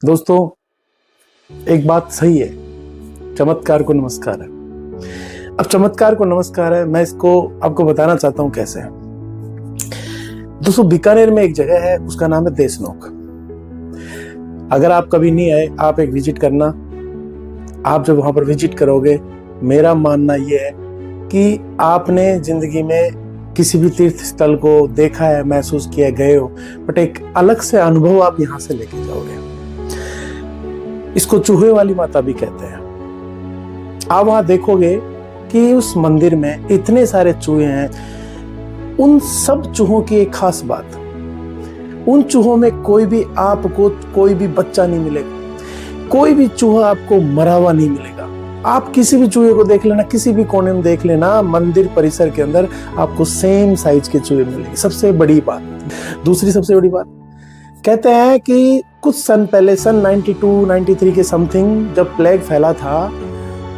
दोस्तों, एक बात सही है, चमत्कार को नमस्कार है। अब चमत्कार को नमस्कार है, मैं इसको आपको बताना चाहता हूं कैसे है। दोस्तों, बीकानेर में एक जगह है, उसका नाम है देशनोक। अगर आप कभी नहीं आए, आप एक विजिट करना। आप जब वहां पर विजिट करोगे, मेरा मानना यह है कि आपने जिंदगी में किसी भी तीर्थ स्थल को देखा है, महसूस किया, गए हो, बट एक अलग से अनुभव आप यहां से लेके जाओगे। इसको चूहे वाली माता भी कहते हैं। आप वहां देखोगे कि उस मंदिर में इतने सारे चूहे हैं। उन सब चूहों की एक खास बात, उन चूहों में कोई भी आपको कोई भी बच्चा नहीं मिलेगा, कोई भी चूहा आपको मरा हुआ नहीं मिलेगा। आप किसी भी चूहे को देख लेना, किसी भी कोने में देख लेना, मंदिर परिसर के अंदर आपको सेम साइज के चूहे मिलेंगे। सबसे बड़ी बात। दूसरी सबसे बड़ी बात, कहते हैं कि कुछ सन पहले, सन 92-93 के समथिंग, जब प्लेग फैला था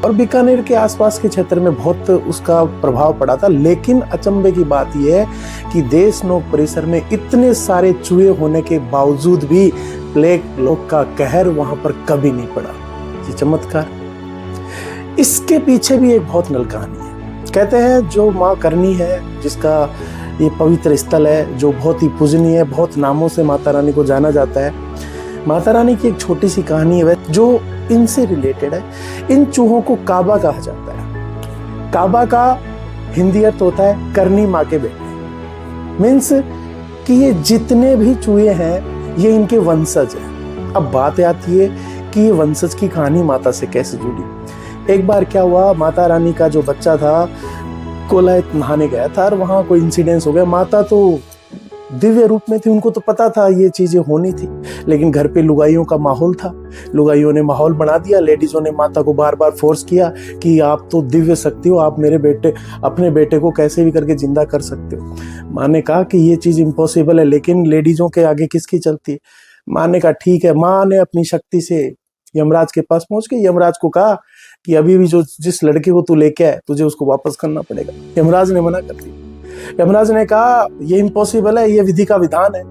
और बीकानेर के आसपास के क्षेत्र में बहुत उसका प्रभाव पड़ा था। लेकिन अचंभे की बात यह है कि देशनोक परिसर में इतने सारे चूहे होने के बावजूद भी प्लेग लोग का कहर वहां पर कभी नहीं पड़ा। ये चमत्कार। इसके पीछे भी एक बहुत नल कहानी है। कहते हैं जो माँ करनी है, जिसका ये पवित्र स्थल है, जो बहुत ही पूजनीय है, बहुत नामों से माता रानी को जाना जाता है। माता रानी की एक छोटी सी कहानी है जो इनसे रिलेटेड है। इन चूहों को काबा कहा जाता है। काबा का हिंदी अर्थ होता है करनी माँ के बेटे। मीन्स कि ये जितने भी चूहे हैं, ये इनके वंशज हैं। अब बात आती है कि ये वंशज की कहानी माता से कैसे जुड़ी। एक बार क्या हुआ, माता रानी का जो बच्चा था कोलायत नहाने गया था और वहां कोई इंसिडेंस हो गया। माता तो दिव्य रूप में थी, उनको तो पता था ये चीजें होनी थी, लेकिन घर पे लुगाइयों का माहौल था। लुगाइयों ने माहौल बना दिया। लेडीजों ने माता को बार बार फोर्स किया कि आप तो दिव्य शक्ति हो, आप अपने बेटे को कैसे भी करके जिंदा कर सकते हो। माँ ने कहा कि ये चीज इम्पॉसिबल है, लेकिन लेडीजों के आगे किसकी चलती है। माँ ने कहा ठीक है। माँ ने अपनी शक्ति से यमराज के पास पहुंच के यमराज को कहा कि अभी भी जिस लड़के को तू लेके आए, तुझे उसको वापस करना पड़ेगा। यमराज ने मना कर दिया। यमराज ने कहा ये इम्पॉसिबल है, ये विधि का विधान है,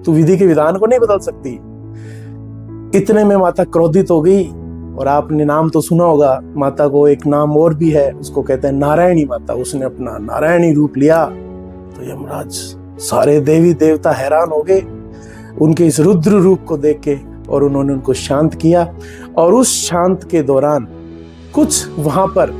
तू विधि के विधान को नहीं बदल सकती। इतने में माता क्रोधित हो गई। और आपने नाम तो सुना होगा, माता को एक नाम और भी है, उसको कहते हैं नारायणी माता। उसने अपना नारायणी रूप लिया तो यमराज, सारे देवी देवता हैरान हो गए उनके इस रुद्र रूप को देख के, और उन्होंने उनको शांत किया। और उस शांत के दौरान कुछ वहां पर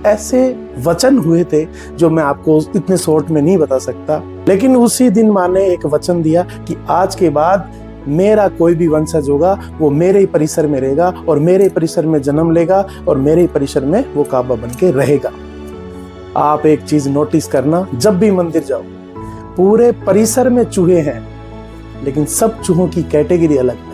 ऐसे वचन हुए थे जो मैं आपको इतने शॉर्ट में नहीं बता सकता। लेकिन उसी दिन माँ ने एक वचन दिया कि आज के बाद मेरा कोई भी वंशज होगा वो मेरे ही परिसर में रहेगा और मेरे ही परिसर में जन्म लेगा और मेरे ही परिसर में वो काबा बन के रहेगा। आप एक चीज नोटिस करना, जब भी मंदिर जाओ, पूरे परिसर में चूहे हैं, लेकिन सब चूहों की कैटेगरी अलग है।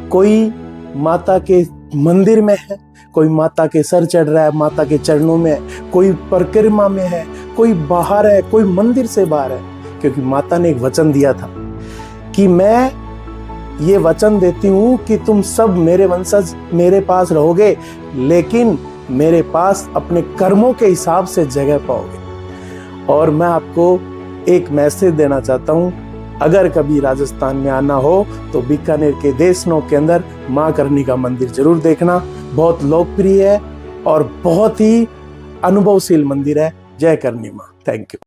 कोई माता के मंदिर में है, कोई माता के सर चढ़ रहा है, माता के चरणों में है, कोई परिक्रमा में है, कोई बाहर है, कोई मंदिर से बाहर है। क्योंकि माता ने एक वचन दिया था कि मैं ये वचन देती हूं कि तुम सब मेरे वंशज मेरे पास रहोगे, लेकिन मेरे पास अपने कर्मों के हिसाब से जगह पाओगे। और मैं आपको एक मैसेज देना चाहता हूं, अगर कभी राजस्थान में आना हो तो बीकानेर के देशनोक के अंदर माँ करनी का मंदिर जरूर देखना। बहुत लोकप्रिय है और बहुत ही अनुभवशील मंदिर है। जय करनी माँ। Thank you.